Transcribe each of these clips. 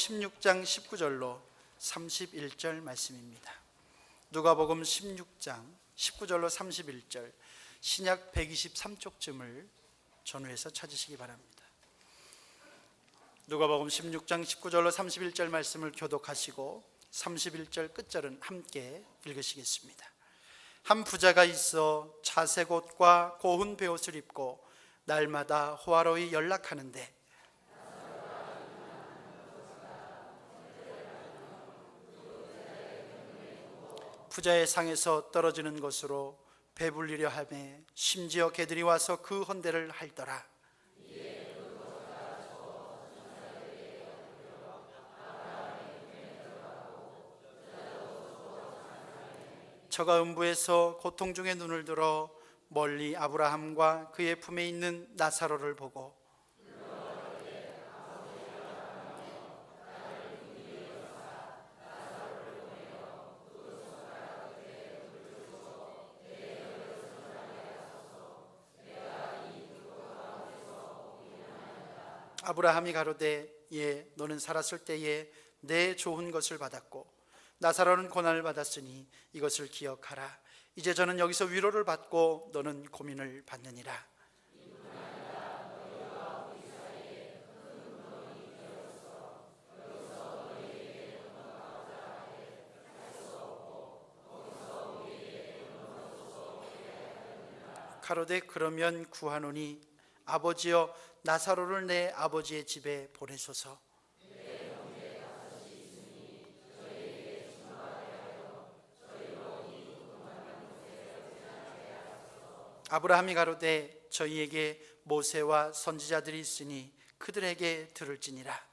16장 19절로 31절 말씀입니다. 누가복음 16장 19절로 31절, 신약 123쪽쯤을 전후해서 찾으시기 바랍니다. 누가복음 16장 19절로 31절 말씀을 교독하시고 31절 끝절은 함께 읽으시겠습니다. 한 부자가 있어 자색 옷과 고운 베옷을 입고 날마다 호화로이 연락하는데 부자의 상에서 떨어지는 것으로 배불리려 하매 심지어 개들이 와서 그 헌대를 핥더라. 저가 음부에서 고통 중에 눈을 들어 멀리 아브라함과 그의 품에 있는 나사로를 보고 아브라함이 가로되 예, 너는 살았을 때에 내 좋은 것을 받았고 나사로는 고난을 받았으니 이것을 기억하라. 이제 저는 여기서 위로를 받고 너는 고민을 받느니라. 가로되 그러면 구하노니 아버지여 나사로를 내 아버지의 집에 보내소서. 아브라함이 가로되 저희에게 모세와 선지자들이 있으니 그들에게 들을지니라.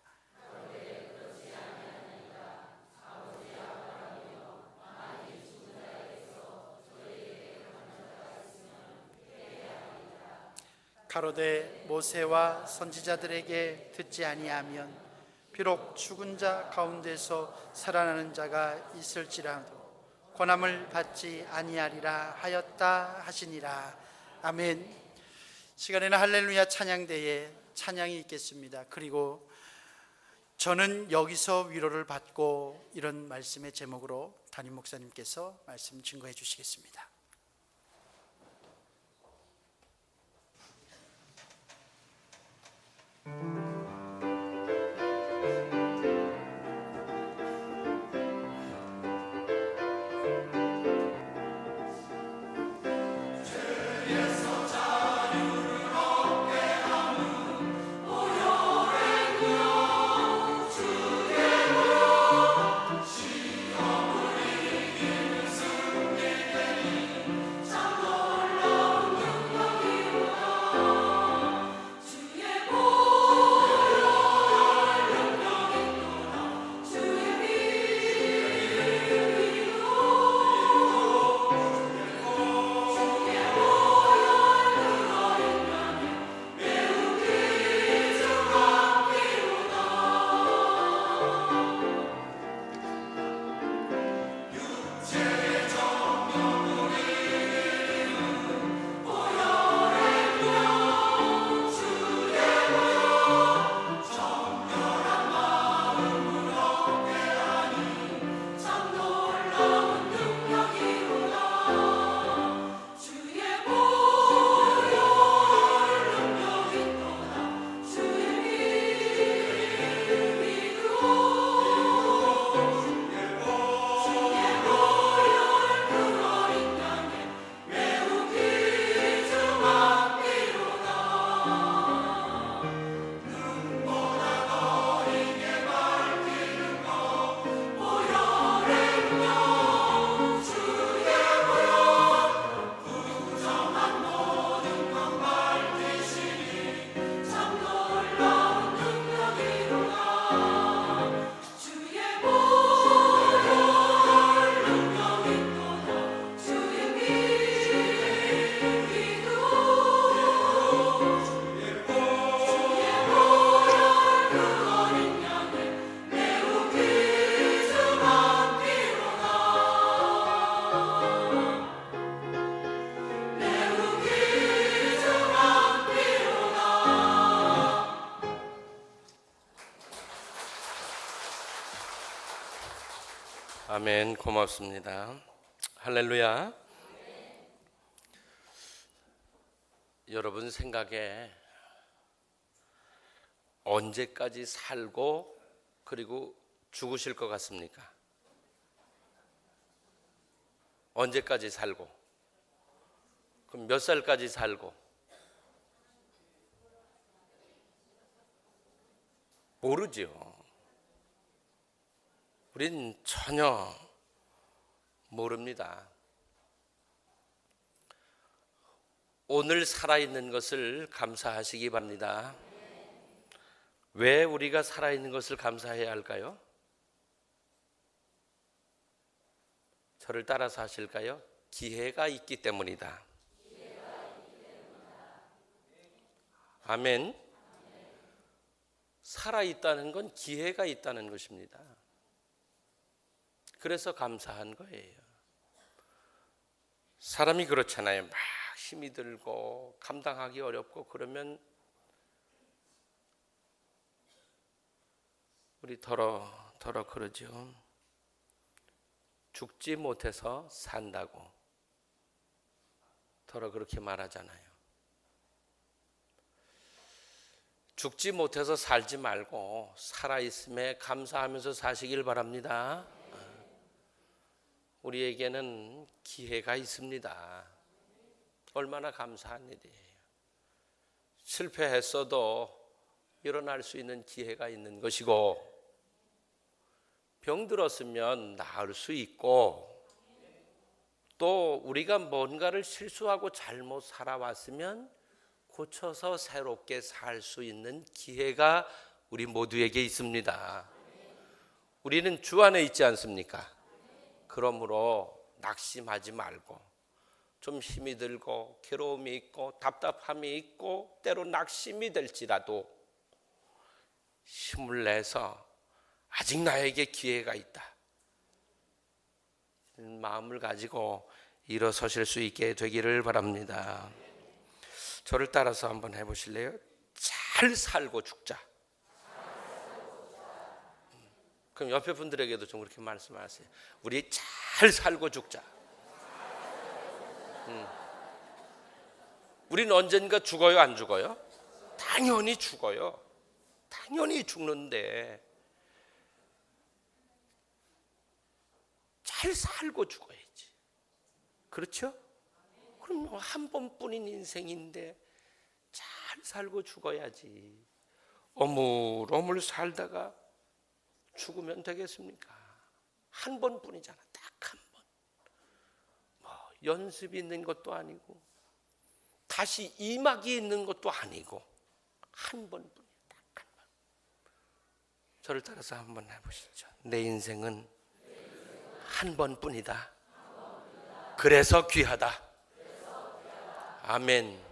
가로되 모세와 선지자들에게 듣지 아니하면 비록 죽은 자 가운데서 살아나는 자가 있을지라도 권함을 받지 아니하리라 하였다 하시니라. 아멘. 시간에는 할렐루야 찬양대에 찬양이 있겠습니다. 그리고 저는 여기서 위로를 받고 이런 말씀의 제목으로 담임 목사님께서 말씀 증거해 주시겠습니다. 아멘. 고맙습니다. 할렐루야. 여러분 생각에 언제까지 살고 그리고 죽으실 것 같습니까? 언제까지 살고? 그럼 몇 살까지 살고? 모르죠. 우린 전혀 모릅니다. 오늘 살아있는 것을 감사하시기 바랍니다. 왜 우리가 살아있는 것을 감사해야 할까요? 저를 따라서 하실까요? 기회가 있기 때문이다. 아멘. 살아있다는 건 기회가 있다는 것입니다. 그래서 감사한 거예요. 사람이 그렇잖아요. 막 힘이 들고 감당하기 어렵고 그러면 우리 더러 그러죠. 죽지 못해서 산다고 더러 그렇게 말하잖아요. 죽지 못해서 살지 말고 살아있음에 감사하면서 사시길 바랍니다. 우리에게는 기회가 있습니다. 얼마나 감사한 일이에요. 실패했어도 일어날 수 있는 기회가 있는 것이고, 병들었으면 나을 수 있고, 또 우리가 뭔가를 실수하고 잘못 살아왔으면 고쳐서 새롭게 살 수 있는 기회가 우리 모두에게 있습니다. 우리는 주 안에 있지 않습니까? 그러므로 낙심하지 말고, 좀 힘이 들고 괴로움이 있고 답답함이 있고 때로 낙심이 될지라도 힘을 내서 아직 나에게 기회가 있다, 마음을 가지고 일어서실 수 있게 되기를 바랍니다. 저를 따라서 한번 해보실래요? 잘 살고 죽자. 그럼 옆에 분들에게도 좀 그렇게 말씀하세요. 우리 잘 살고 죽자. 우리는 언젠가 죽어요, 안 죽어요? 당연히 죽어요. 당연히 죽는데 잘 살고 죽어야지. 그렇죠? 그럼 한 번뿐인 인생인데 잘 살고 죽어야지. 어물어물 살다가 죽으면 되겠습니까? 한 번뿐이잖아. 딱 한 번. 뭐 연습이 있는 것도 아니고 다시 이막이 있는 것도 아니고 한 번뿐이야. 딱 한 번. 저를 따라서 한번 해보시죠. 내 인생은 한 번뿐이다. 그래서 귀하다. 아멘.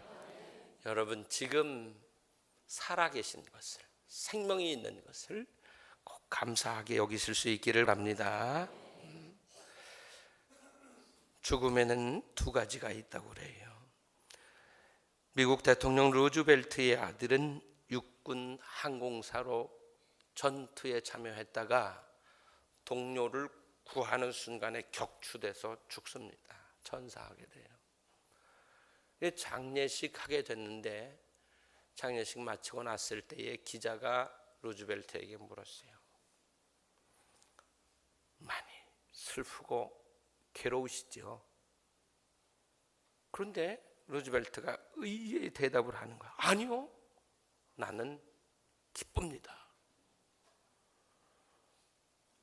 여러분, 지금 살아계신 것을, 생명이 있는 것을 꼭 감사하게 여기실 수 있기를 바랍니다. 죽음에는 두 가지가 있다고 그래요. 미국 대통령 루즈벨트의 아들은 육군 항공사로 전투에 참여했다가 동료를 구하는 순간에 격추돼서 죽습니다. 전사하게 돼요. 장례식 하게 됐는데 장례식 마치고 났을 때에 기자가 루즈벨트에게 물었어요. 많이 슬프고 괴로우시죠? 그런데 루즈벨트가 의외의 대답을 하는 거야. 아니요, 나는 기쁩니다.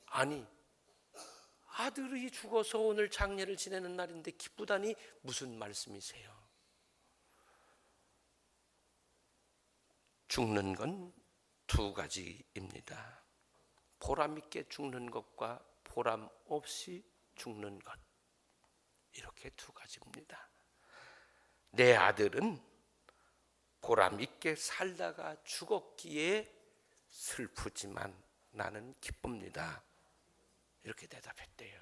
아니, 아들이 죽어서 오늘 장례를 지내는 날인데 기쁘다니 무슨 말씀이세요? 죽는 건 두 가지입니다. 보람 있게 죽는 것과 보람 없이 죽는 것, 이렇게 두 가지입니다. 내 아들은 보람 있게 살다가 죽었기에 슬프지만 나는 기쁩니다. 이렇게 대답했대요.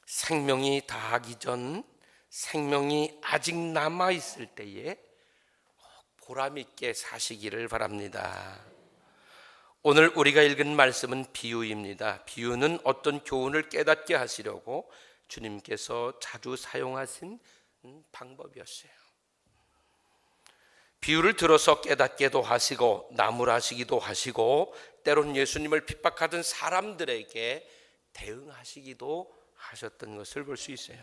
생명이 다하기 전, 생명이 아직 남아있을 때에 보람 있게 사시기를 바랍니다. 오늘 우리가 읽은 말씀은 비유입니다. 비유는 어떤 교훈을 깨닫게 하시려고 주님께서 자주 사용하신 방법이었어요. 비유를 들어서 깨닫게도 하시고 나무라시기도 하시고 때론 예수님을 핍박하던 사람들에게 대응하시기도 하셨던 것을 볼 수 있어요.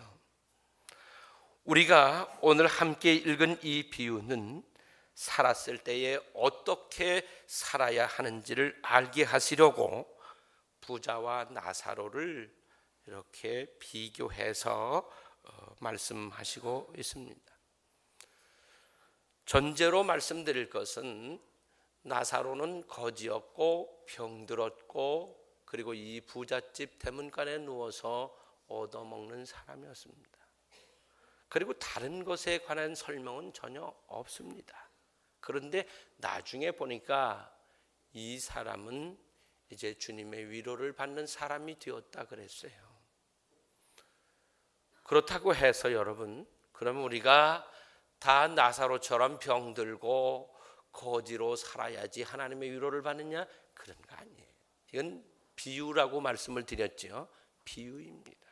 우리가 오늘 함께 읽은 이 비유는 살았을 때에 어떻게 살아야 하는지를 알게 하시려고 부자와 나사로를 이렇게 비교해서 말씀하시고 있습니다. 전제로 말씀드릴 것은 나사로는 거지였고 병들었고 그리고 이 부잣집 대문간에 누워서 얻어먹는 사람이었습니다. 그리고 다른 것에 관한 설명은 전혀 없습니다. 그런데 나중에 보니까 이 사람은 이제 주님의 위로를 받는 사람이 되었다 그랬어요. 그렇다고 해서 여러분, 그럼 우리가 다 나사로처럼 병들고 거지로 살아야지 하나님의 위로를 받느냐? 그런 거 아니에요. 이건 비유라고 말씀을 드렸죠. 비유입니다.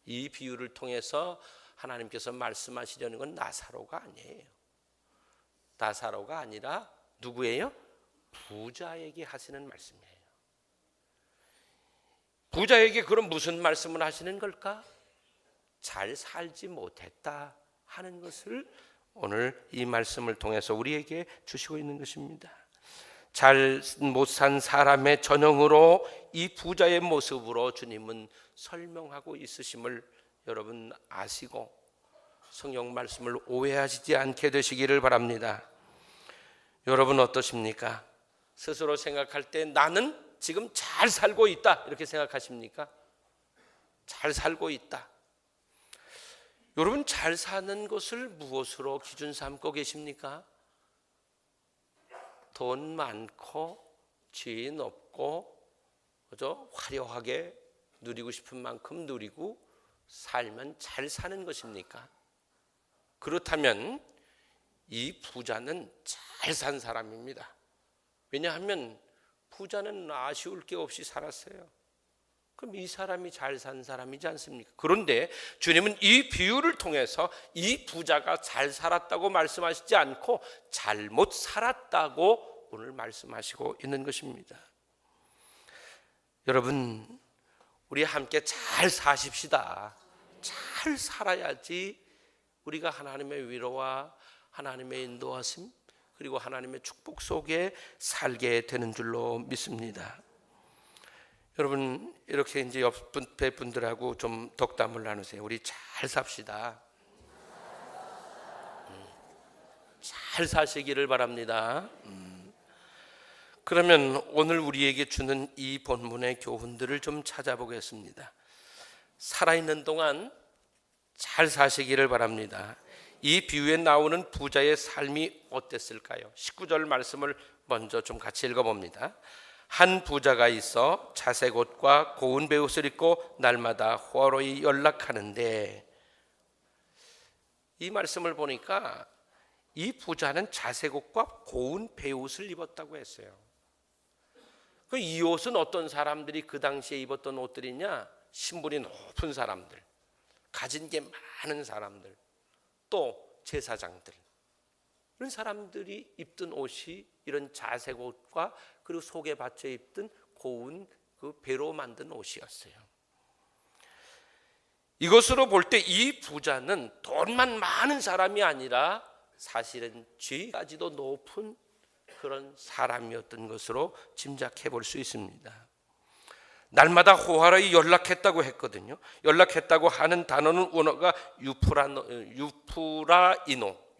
이 비유를 통해서 하나님께서 말씀하시려는 건 나사로가 아니에요. 나사로가 아니라 누구예요? 부자에게 하시는 말씀이에요. 부자에게 그럼 무슨 말씀을 하시는 걸까? 잘 살지 못했다 하는 것을 오늘 이 말씀을 통해서 우리에게 주시고 있는 것입니다. 잘 못 산 사람의 전형으로 이 부자의 모습으로 주님은 설명하고 있으심을 여러분 아시고 성경 말씀을 오해하시지 않게 되시기를 바랍니다. 여러분 어떠십니까? 스스로 생각할 때 나는 지금 잘 살고 있다 이렇게 생각하십니까? 잘 살고 있다. 여러분 잘 사는 것을 무엇으로 기준 삼고 계십니까? 돈 많고 지위 높고 그죠? 화려하게 누리고 싶은 만큼 누리고 살면 잘 사는 것입니까? 그렇다면 이 부자는 잘 산 사람입니다. 왜냐하면 부자는 아쉬울 게 없이 살았어요. 그럼 이 사람이 잘 산 사람이지 않습니까? 그런데 주님은 이 비유를 통해서 이 부자가 잘 살았다고 말씀하시지 않고 잘못 살았다고 오늘 말씀하시고 있는 것입니다. 여러분, 우리 함께 잘 사십시다. 잘 살아야지 우리가 하나님의 위로와 하나님의 인도하심 그리고 하나님의 축복 속에 살게 되는 줄로 믿습니다. 여러분 이렇게 이제 옆에 분들하고 좀 덕담을 나누세요. 우리 잘 삽시다. 잘 사시기를 바랍니다. 그러면 오늘 우리에게 주는 이 본문의 교훈들을 좀 찾아보겠습니다. 살아있는 동안 잘 사시기를 바랍니다. 이 비유에 나오는 부자의 삶이 어땠을까요? 19절 말씀을 먼저 좀 같이 읽어봅니다. 한 부자가 있어 자색 옷과 고운 베옷을 입고 날마다 호화로이 연락하는데, 이 말씀을 보니까 이 부자는 자색 옷과 고운 베옷을 입었다고 했어요. 이 옷은 어떤 사람들이 그 당시에 입었던 옷들이냐? 신분이 높은 사람들, 가진 게 많은 사람들, 또 제사장들, 이런 사람들이 입던 옷이 이런 자색 옷과 그리고 속에 받쳐 입던 고운 그 배로 만든 옷이었어요. 이것으로 볼 때 이 부자는 돈만 많은 사람이 아니라 사실은 지위까지도 높은 그런 사람이었던 것으로 짐작해 볼 수 있습니다. 날마다 호화로이 연락했다고 했거든요. 연락했다고 하는 단어는 원어가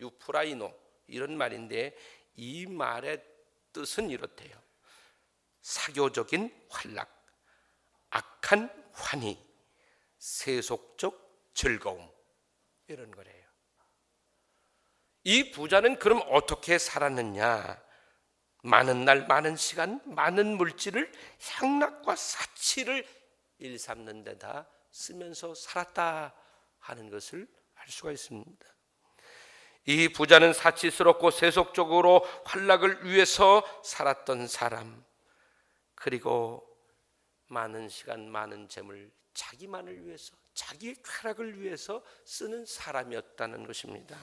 유프라이노 이런 말인데, 이 말의 뜻은 이렇대요. 사교적인 활락, 악한 환희, 세속적 즐거움, 이런 거래요. 이 부자는 그럼 어떻게 살았느냐? 많은 날, 많은 시간, 많은 물질을 향락과 사치를 일삼는 데다 쓰면서 살았다 하는 것을 알 수가 있습니다. 이 부자는 사치스럽고 세속적으로 활락을 위해서 살았던 사람, 그리고 많은 시간, 많은 재물, 자기만을 위해서, 자기의 쾌락을 위해서 쓰는 사람이었다는 것입니다.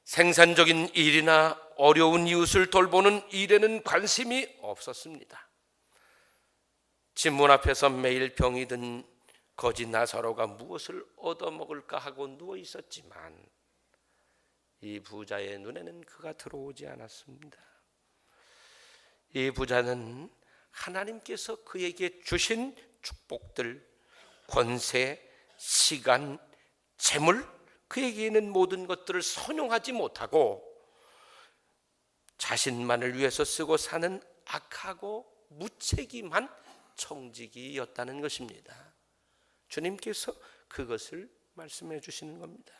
생산적인 일이나 어려운 이웃을 돌보는 일에는 관심이 없었습니다. 집 문 앞에서 매일 병이 든 거지 나사로가 무엇을 얻어먹을까 하고 누워 있었지만 이 부자의 눈에는 그가 들어오지 않았습니다. 이 부자는 하나님께서 그에게 주신 축복들, 권세, 시간, 재물, 그에게 있는 모든 것들을 선용하지 못하고 자신만을 위해서 쓰고 사는 악하고 무책임한 청지기였다는 것입니다. 주님께서 그것을 말씀해 주시는 겁니다.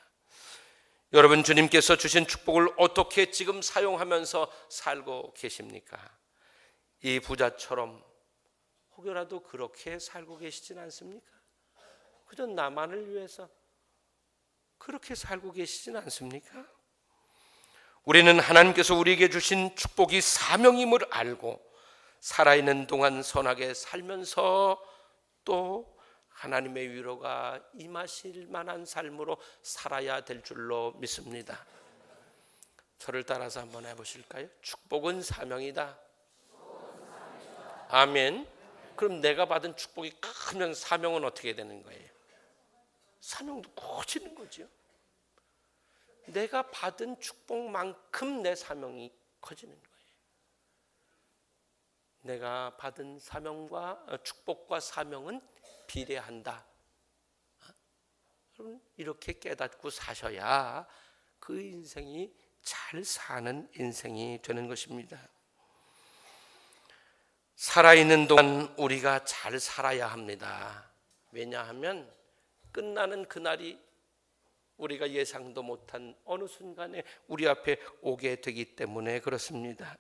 여러분, 주님께서 주신 축복을 어떻게 지금 사용하면서 살고 계십니까? 이 부자처럼 혹여라도 그렇게 살고 계시진 않습니까? 그저 나만을 위해서 그렇게 살고 계시진 않습니까? 우리는 하나님께서 우리에게 주신 축복이 사명임을 알고 살아있는 동안 선하게 살면서 또 하나님의 위로가 임하실 만한 삶으로 살아야 될 줄로 믿습니다. 저를 따라서 한번 해보실까요? 축복은 사명이다. 아멘. 그럼 내가 받은 축복이 크면 사명은 어떻게 되는 거예요? 사명도 커지는 거죠. 내가 받은 축복만큼 내 사명이 커지는 거예요. 내가 받은 사명과 축복과 사명은 비례한다. 여러분, 이렇게 깨닫고 사셔야 그 인생이 잘 사는 인생이 되는 것입니다. 살아있는 동안 우리가 잘 살아야 합니다. 왜냐하면 끝나는 그날이 우리가 예상도 못한 어느 순간에 우리 앞에 오게 되기 때문에 그렇습니다.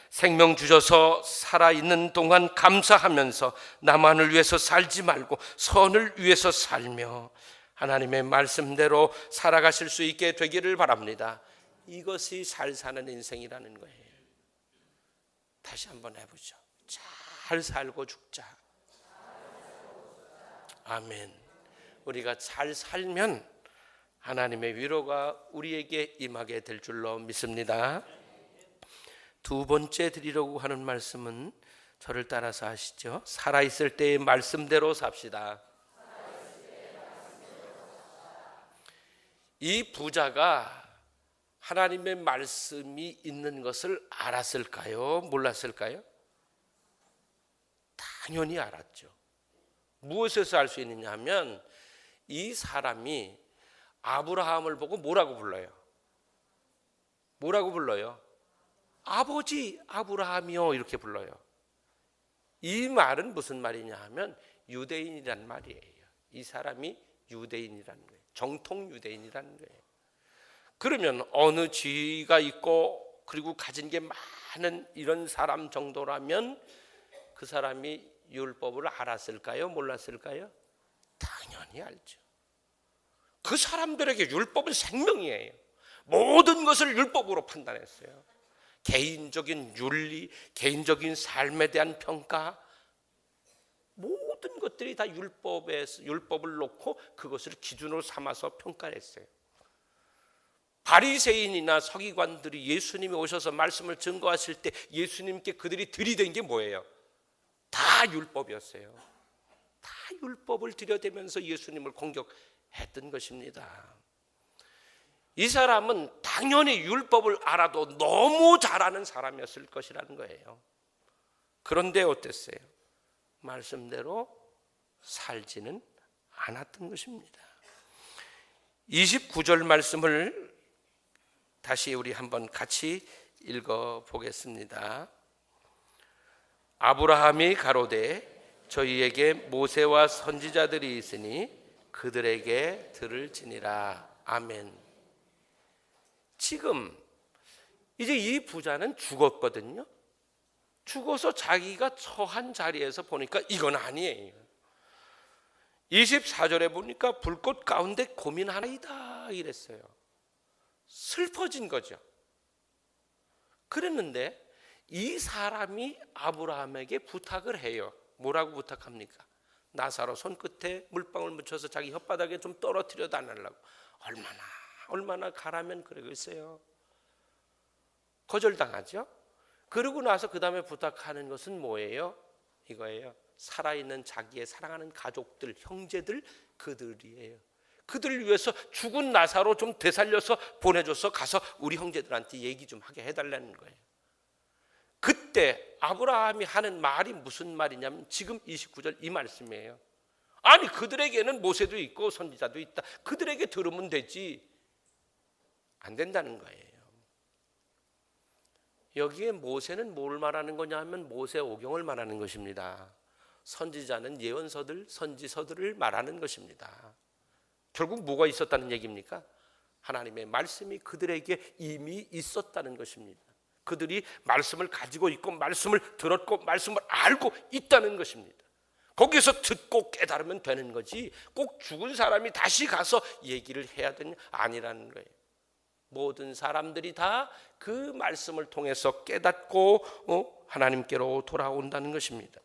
생명 주셔서 살아있는 동안 감사하면서 나만을 위해서 살지 말고 선을 위해서 살며 하나님의 말씀대로 살아가실 수 있게 되기를 바랍니다. 이것이 잘 사는 인생이라는 거예요. 다시 한번 해보죠. 잘 살고 죽자. 아멘. 우리가 잘 살면 하나님의 위로가 우리에게 임하게 될 줄로 믿습니다. 두 번째 드리려고 하는 말씀은 저를 따라서 하시죠. 살아있을 때의 말씀대로 삽시다. 이 부자가 하나님의 말씀이 있는 것을 알았을까요? 몰랐을까요? 당연히 알았죠. 무엇에서 알 수 있느냐 하면 이 사람이 아브라함을 보고 뭐라고 불러요? 뭐라고 불러요? 아버지 아브라함이요, 이렇게 불러요. 이 말은 무슨 말이냐 하면 유대인이란 말이에요. 이 사람이 유대인이라는 거예요. 정통 유대인이라는 거예요. 그러면 어느 지위가 있고 그리고 가진 게 많은 이런 사람 정도라면 그 사람이 율법을 알았을까요? 몰랐을까요? 당연히 알죠. 그 사람들에게 율법은 생명이에요. 모든 것을 율법으로 판단했어요. 개인적인 윤리, 개인적인 삶에 대한 평가, 모든 것들이 다 율법을 놓고 그것을 기준으로 삼아서 평가를 했어요. 바리새인이나 서기관들이 예수님이 오셔서 말씀을 증거하실 때 예수님께 그들이 들이댄 게 뭐예요? 다 율법이었어요. 다 율법을 들여대면서 예수님을 공격했던 것입니다. 이 사람은 당연히 율법을 알아도 너무 잘하는 사람이었을 것이라는 거예요. 그런데 어땠어요? 말씀대로 살지는 않았던 것입니다. 29절 말씀을 다시 우리 한번 같이 읽어보겠습니다. 아브라함이 가로되 저희에게 모세와 선지자들이 있으니 그들에게 들을지니라. 아멘. 지금 이제 이 부자는 죽었거든요. 죽어서 자기가 처한 자리에서 보니까 이건 아니에요. 24절에 보니까 불꽃 가운데 고민하나이다 이랬어요. 슬퍼진 거죠. 그랬는데 이 사람이 아브라함에게 부탁을 해요. 뭐라고 부탁합니까? 나사로 손끝에 물방울 묻혀서 자기 혓바닥에 좀 떨어뜨려 달라고. 얼마나 가라면 그러겠어요. 거절당하죠. 그러고 나서 그 다음에 부탁하는 것은 뭐예요? 이거예요. 살아있는 자기의 사랑하는 가족들, 형제들, 그들이에요. 그들을 위해서 죽은 나사로 좀 되살려서 보내줘서 가서 우리 형제들한테 얘기 좀 하게 해달라는 거예요. 그때 아브라함이 하는 말이 무슨 말이냐면 지금 29절 이 말씀이에요. 아니 그들에게는 모세도 있고 선지자도 있다. 그들에게 들으면 되지. 안 된다는 거예요. 여기에 모세는 뭘 말하는 거냐 하면 모세오경을 말하는 것입니다. 선지자는 예언서들, 선지서들을 말하는 것입니다. 결국 뭐가 있었다는 얘기입니까? 하나님의 말씀이 그들에게 이미 있었다는 것입니다. 그들이 말씀을 가지고 있고 말씀을 들었고 말씀을 알고 있다는 것입니다. 거기서 듣고 깨달으면 되는 거지 꼭 죽은 사람이 다시 가서 얘기를 해야 되는 아니라는 거예요. 모든 사람들이 다 그 말씀을 통해서 깨닫고 하나님께로 돌아온다는 것입니다.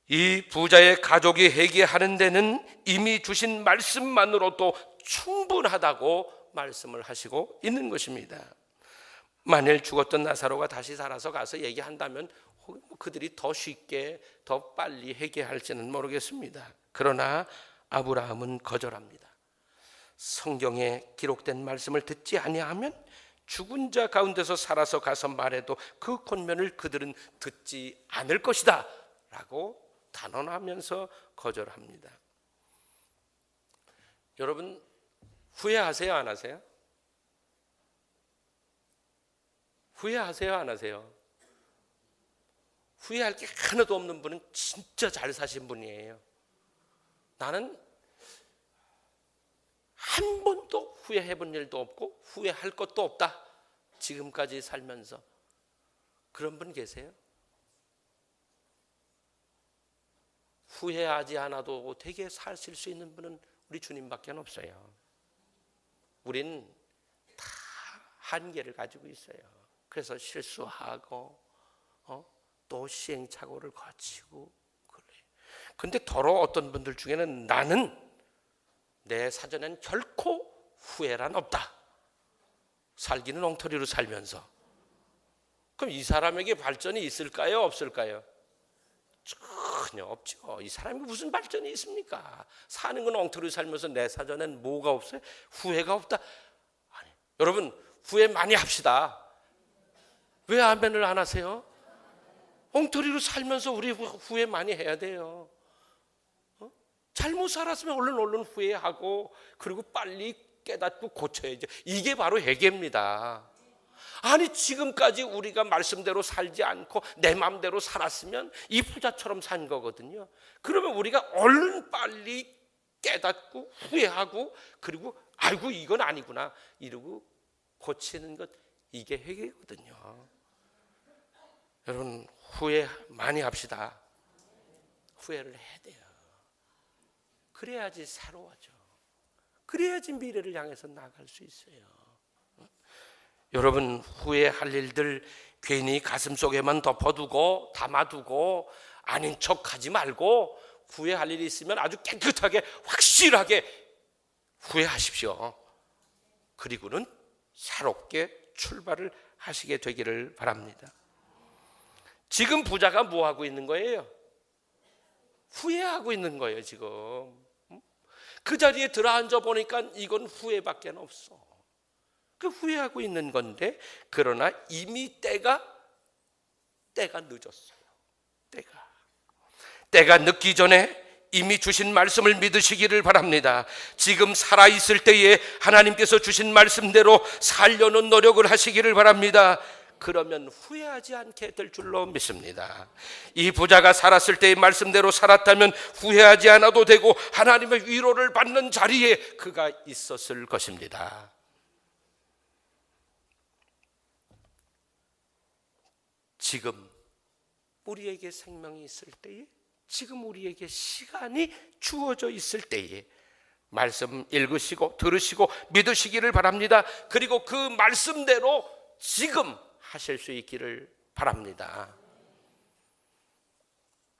이 부자의 가족이 회개하는 데는 이미 주신 말씀만으로도 충분하다고 말씀을 하시고 있는 것입니다. 만일 죽었던 나사로가 다시 살아서 가서 얘기한다면 그들이 더 쉽게 더 빨리 회개할지는 모르겠습니다. 그러나 아브라함은 거절합니다. 성경에 기록된 말씀을 듣지 아니하면 죽은 자 가운데서 살아서 가서 말해도 그 권면을 그들은 듣지 않을 것이다 라고 단언하면서 거절합니다. 여러분 후회하세요 안 하세요? 후회하세요 안 하세요? 후회할 게 하나도 없는 분은 진짜 잘 사신 분이에요. 나는 한 번도 후회해 본 일도 없고 후회할 것도 없다. 지금까지 살면서. 그런 분 계세요? 후회하지 않아도 되게 사실 수 있는 분은 우리 주님밖에 없어요. 우린 다 한계를 가지고 있어요. 그래서 실수하고 또 시행착오를 거치고 그래요. 근데 더러 어떤 분들 중에는 나는 내 사전엔 결코 후회란 없다. 살기는 엉터리로 살면서. 그럼 이 사람에게 발전이 있을까요? 없을까요? 전혀 없죠. 이 사람이 무슨 발전이 있습니까? 사는 건 엉터리로 살면서 내 사전엔 뭐가 없어요? 후회가 없다. 아니, 여러분 후회 많이 합시다. 왜 아멘을 안 하세요? 엉터리로 살면서 우리 후회 많이 해야 돼요. 잘못 살았으면 얼른 후회하고 그리고 빨리 깨닫고 고쳐야죠. 이게 바로 회개입니다. 아니 지금까지 우리가 말씀대로 살지 않고 내 마음대로 살았으면 이 부자처럼 산 거거든요. 그러면 우리가 얼른 빨리 깨닫고 후회하고 그리고 아이고 이건 아니구나 이러고 고치는 것 이게 회개거든요. 여러분 후회 많이 합시다. 후회를 해야 돼요. 그래야지 새로워져. 그래야지 미래를 향해서 나아갈 수 있어요. 여러분 후회할 일들 괜히 가슴속에만 덮어두고 담아두고 아닌 척하지 말고 후회할 일이 있으면 아주 깨끗하게 확실하게 후회하십시오. 그리고는 새롭게 출발을 하시게 되기를 바랍니다. 지금 부자가 뭐 하고 있는 거예요? 후회하고 있는 거예요. 지금 그 자리에 들어앉아 보니까 이건 후회밖에 없어. 그 후회하고 있는 건데 그러나 이미 때가 늦었어요. 때가 늦기 전에 이미 주신 말씀을 믿으시기를 바랍니다. 지금 살아있을 때에 하나님께서 주신 말씀대로 살려는 노력을 하시기를 바랍니다. 그러면 후회하지 않게 될 줄로 믿습니다. 이 부자가 살았을 때의 말씀대로 살았다면 후회하지 않아도 되고 하나님의 위로를 받는 자리에 그가 있었을 것입니다. 지금 우리에게 생명이 있을 때에 지금 우리에게 시간이 주어져 있을 때에 말씀 읽으시고 들으시고 믿으시기를 바랍니다. 그리고 그 말씀대로 지금 하실 수 있기를 바랍니다.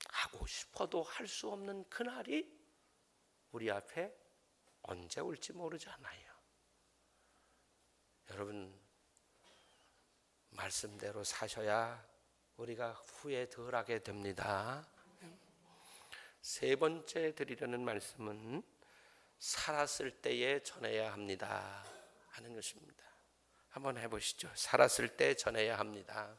하고 싶어도 할 수 없는 그날이 우리 앞에 언제 올지 모르잖아요. 여러분, 말씀대로 사셔야 우리가 후회 덜 하게 됩니다. 세 번째 드리려는 말씀은 살았을 때에 전해야 합니다 하는 것입니다. 한번 해보시죠. 살았을 때 전해야 합니다.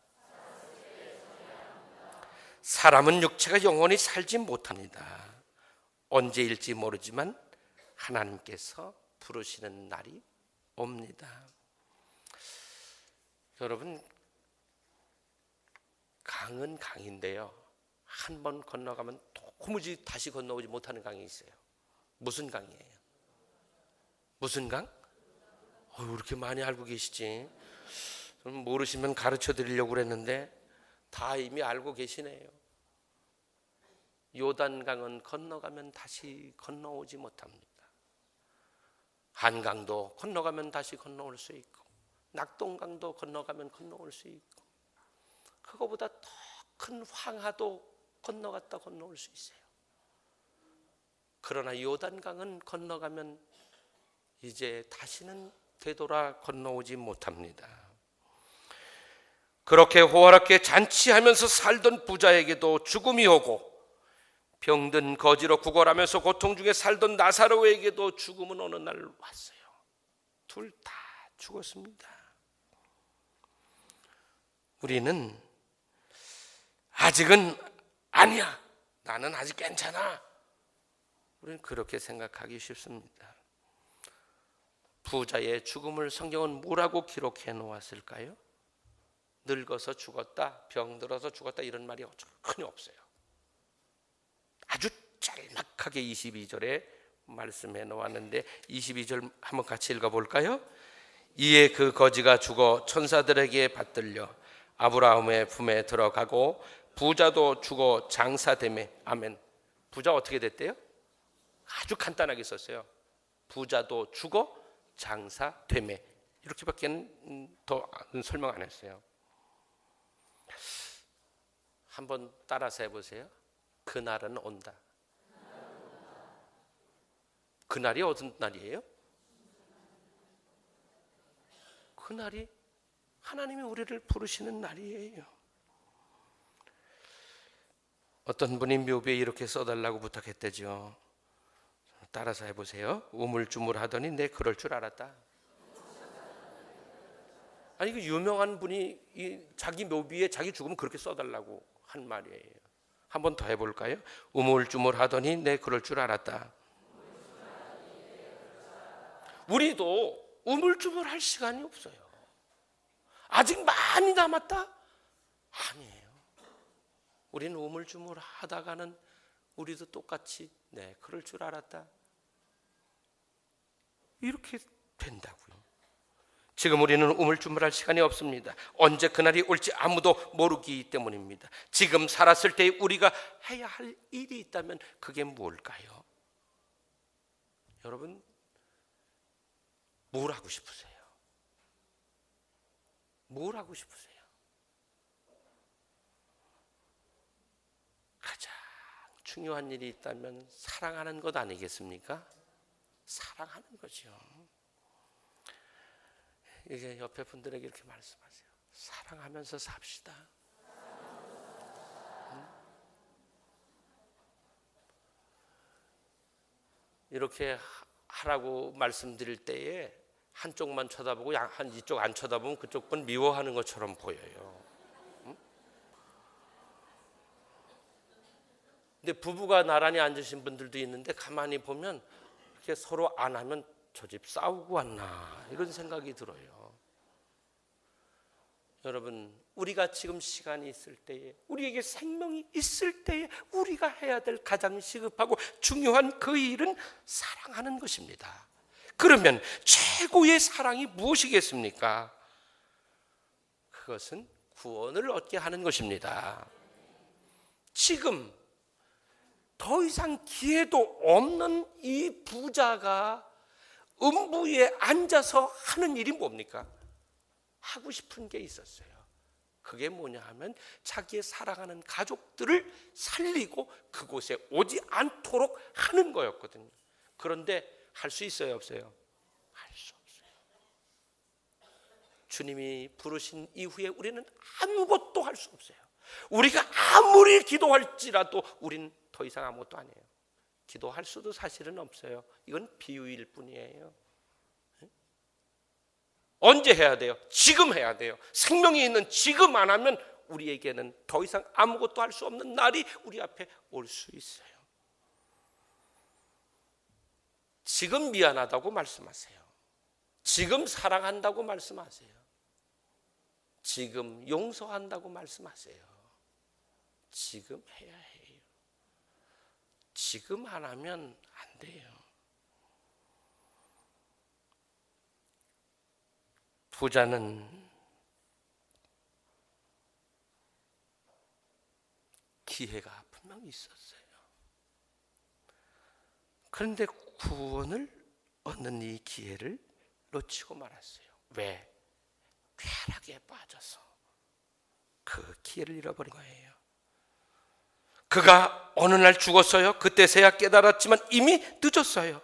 사람은 육체가 영원히 살지 못합니다. 언제일지 모르지만 하나님께서 부르시는 날이 옵니다. 여러분, 강은 강인데요, 한 번 건너가면 도무지 다시 건너오지 못하는 강이 있어요. 무슨 강이에요? 무슨 강? 왜 이렇게 많이 알고 계시지? 모르시면 가르쳐 드리려고 그랬는데 다 이미 알고 계시네요. 요단강은 건너가면 다시 건너오지 못합니다. 한강도 건너가면 다시 건너올 수 있고, 낙동강도 건너가면 건너올 수 있고, 그거보다 더 큰 황하도 건너갔다 건너올 수 있어요. 그러나 요단강은 건너가면 이제 다시는 되돌아 건너오지 못합니다. 그렇게 호화롭게 잔치하면서 살던 부자에게도 죽음이 오고, 병든 거지로 구걸하면서 고통 중에 살던 나사로에게도 죽음은 어느 날 왔어요. 둘 다 죽었습니다. 우리는 아직은 아니야, 나는 아직 괜찮아, 우리는 그렇게 생각하기 쉽습니다. 부자의 죽음을 성경은 뭐라고 기록해 놓았을까요? 늙어서 죽었다, 병들어서 죽었다, 이런 말이 전혀 없어요. 아주 짤막하게 22절에 말씀해 놓았는데, 22절 한번 같이 읽어볼까요? 이에 그 거지가 죽어 천사들에게 받들려 아브라함의 품에 들어가고 부자도 죽어 장사되매. 아멘. 부자 어떻게 됐대요? 아주 간단하게 썼어요. 부자도 죽어 장사되매. 이렇게밖에 더 설명 안 했어요. 한번 따라서 해보세요. 그날은 온다. 그날이 어떤 날이에요? 그날이 하나님이 우리를 부르시는 날이에요. 어떤 분이 묘비에 이렇게 써달라고 부탁했대죠. 따라서 해보세요. 우물쭈물하더니 내 그럴 줄 알았다. 아니, 그 유명한 분이 자기 묘비에 자기 죽음 그렇게 써달라고 한 말이에요. 한 번 더 해볼까요? 우물쭈물하더니 내 그럴 줄 알았다. 우리도 우물쭈물할 시간이 없어요. 아직 많이 남았다? 아니에요. 우리는 우물쭈물하다가는 우리도 똑같이 네, 그럴 줄 알았다, 이렇게 된다고요. 지금 우리는 우물쭈물할 시간이 없습니다. 언제 그날이 올지 아무도 모르기 때문입니다. 지금 살았을 때 우리가 해야 할 일이 있다면 그게 뭘까요? 여러분, 뭘 하고 싶으세요? 뭘 하고 싶으세요? 가장 중요한 일이 있다면 사랑하는 것 아니겠습니까? 사랑하는 거죠. 이제 옆에 분들에게 이렇게 말씀하세요. 사랑하면서 삽시다. 이렇게 하라고 말씀드릴 때에 한쪽만 쳐다보고 한 이쪽 안 쳐다보면 그쪽 분 미워하는 것처럼 보여요. 근데 부부가 나란히 앉으신 분들도 있는데 가만히 보면 이렇게 서로 안 하면 저 집 싸우고 왔나, 이런 생각이 들어요. 여러분, 우리가 지금 시간이 있을 때에, 우리에게 생명이 있을 때에 우리가 해야 될 가장 시급하고 중요한 그 일은 사랑하는 것입니다. 그러면 최고의 사랑이 무엇이겠습니까? 그것은 구원을 얻게 하는 것입니다. 지금 더 이상 기회도 없는 이 부자가 음부에 앉아서 하는 일이 뭡니까? 하고 싶은 게 있었어요. 그게 뭐냐 하면 자기의 사랑하는 가족들을 살리고 그곳에 오지 않도록 하는 거였거든요. 그런데 할 수 있어요, 없어요? 할 수 없어요. 주님이 부르신 이후에 우리는 아무것도 할 수 없어요. 우리가 아무리 기도할지라도 우리는 더 이상 아무것도 안 해요. 기도할 수도 사실은 없어요. 이건 비유일 뿐이에요. 언제 해야 돼요? 지금 해야 돼요. 생명이 있는 지금 안 하면 우리에게는 더 이상 아무것도 할 수 없는 날이 우리 앞에 올 수 있어요. 지금 미안하다고 말씀하세요. 지금 사랑한다고 말씀하세요. 지금 용서한다고 말씀하세요. 지금 해야 해요. 지금 안 하면 안 돼요. 부자는 기회가 분명히 있었어요. 그런데 구원을 얻는 이 기회를 놓치고 말았어요. 왜? 쾌락에 빠져서 그 기회를 잃어버린 거예요. 그가 어느 날 죽었어요. 그때서야 깨달았지만 이미 늦었어요.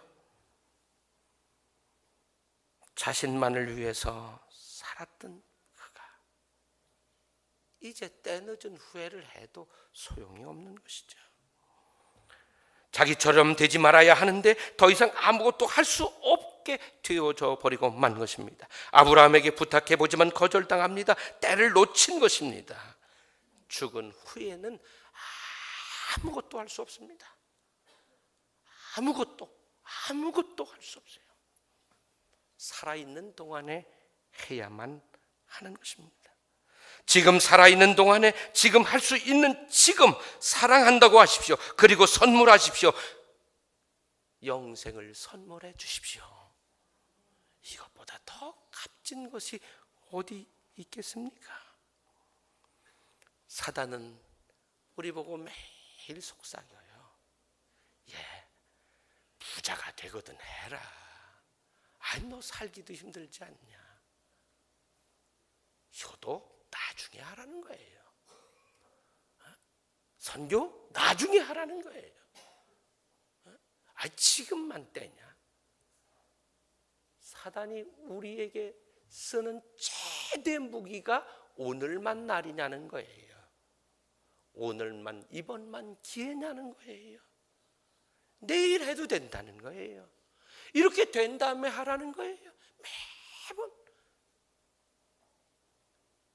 자신만을 위해서 살았던 그가 이제 때늦은 후회를 해도 소용이 없는 것이죠. 자기처럼 되지 말아야 하는데 더 이상 아무것도 할 수 없게 되어져 버리고 만 것입니다. 아브라함에게 부탁해 보지만 거절당합니다. 때를 놓친 것입니다. 죽은 후에는 아무것도 할 수 없습니다. 아무것도 할 수 없어요. 살아있는 동안에 해야만 하는 것입니다. 지금 살아있는 동안에 지금 할 수 있는 지금 사랑한다고 하십시오. 그리고 선물하십시오. 영생을 선물해 주십시오. 이것보다 더 값진 것이 어디 있겠습니까? 사단은 우리 보고 매일 속삭여요. 부자가 되거든 해라. 아니 너 살기도 힘들지 않냐. 효도 나중에 하라는 거예요. 선교 나중에 하라는 거예요. 지금만 때냐. 사단이 우리에게 쓰는 최대 무기가 오늘만 날이냐는 거예요. 오늘만 이번만 기회냐는 거예요. 내일 해도 된다는 거예요. 이렇게 된 다음에 하라는 거예요. 매번.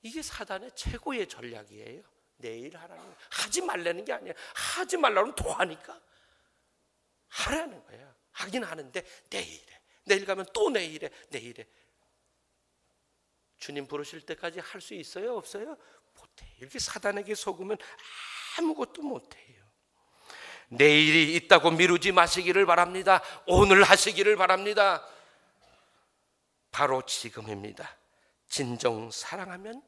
이게 사단의 최고의 전략이에요. 내일 하라는 거예요. 하지 말라는 게 아니에요. 하지 말라면 더 하니까 하라는 거예요. 하긴 하는데 내일에. 내일 가면 또 내일에. 내일에. 주님 부르실 때까지 할 수 있어요? 없어요? 못해요. 이렇게 사단에게 속으면 아무것도 못해요. 내일이 있다고 미루지 마시기를 바랍니다. 오늘 하시기를 바랍니다. 바로 지금입니다. 진정 사랑하면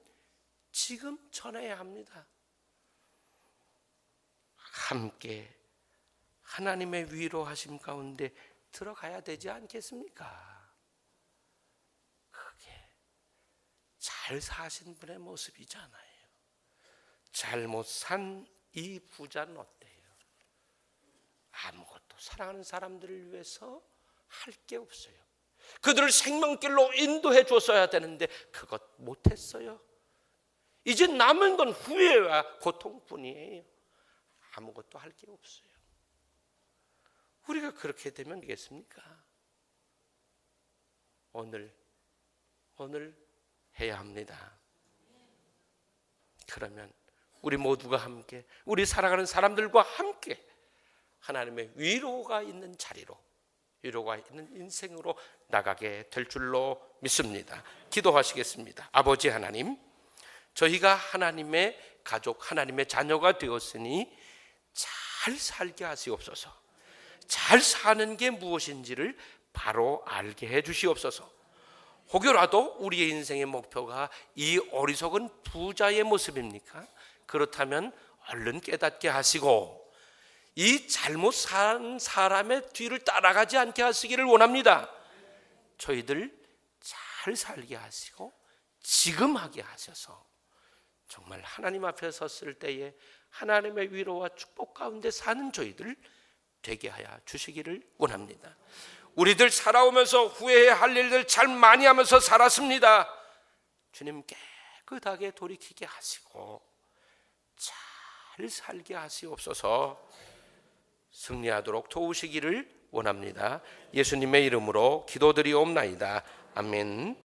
지금 전해야 합니다. 함께 하나님의 위로하심 가운데 들어가야 되지 않겠습니까? 그게 잘 사신 분의 모습이잖아요. 잘못 산 이 부자는 어때요? 아무것도 사랑하는 사람들을 위해서 할 게 없어요. 그들을 생명길로 인도해 줬어야 되는데 그것 못했어요. 이제 남은 건 후회와 고통뿐이에요. 아무것도 할 게 없어요. 우리가 그렇게 되면 되겠습니까? 오늘 해야 합니다. 그러면 우리 모두가 함께 우리 사랑하는 사람들과 함께 하나님의 위로가 있는 자리로 위로가 있는 인생으로 나가게 될 줄로 믿습니다. 기도하시겠습니다. 아버지 하나님, 저희가 하나님의 가족, 하나님의 자녀가 되었으니 잘 살게 하시옵소서. 잘 사는 게 무엇인지를 바로 알게 해 주시옵소서. 혹여라도 우리의 인생의 목표가 이 어리석은 부자의 모습입니까? 그렇다면 얼른 깨닫게 하시고 이 잘못 산 사람의 뒤를 따라가지 않게 하시기를 원합니다. 저희들 잘 살게 하시고 지금 하게 하셔서 정말 하나님 앞에 섰을 때에 하나님의 위로와 축복 가운데 사는 저희들 되게 하여 주시기를 원합니다. 우리들 살아오면서 후회해야 할 일들 잘 많이 하면서 살았습니다. 주님 깨끗하게 돌이키게 하시고 잘 살게 하시옵소서. 승리하도록 도우시기를 원합니다. 예수님의 이름으로 기도드리옵나이다. 아멘.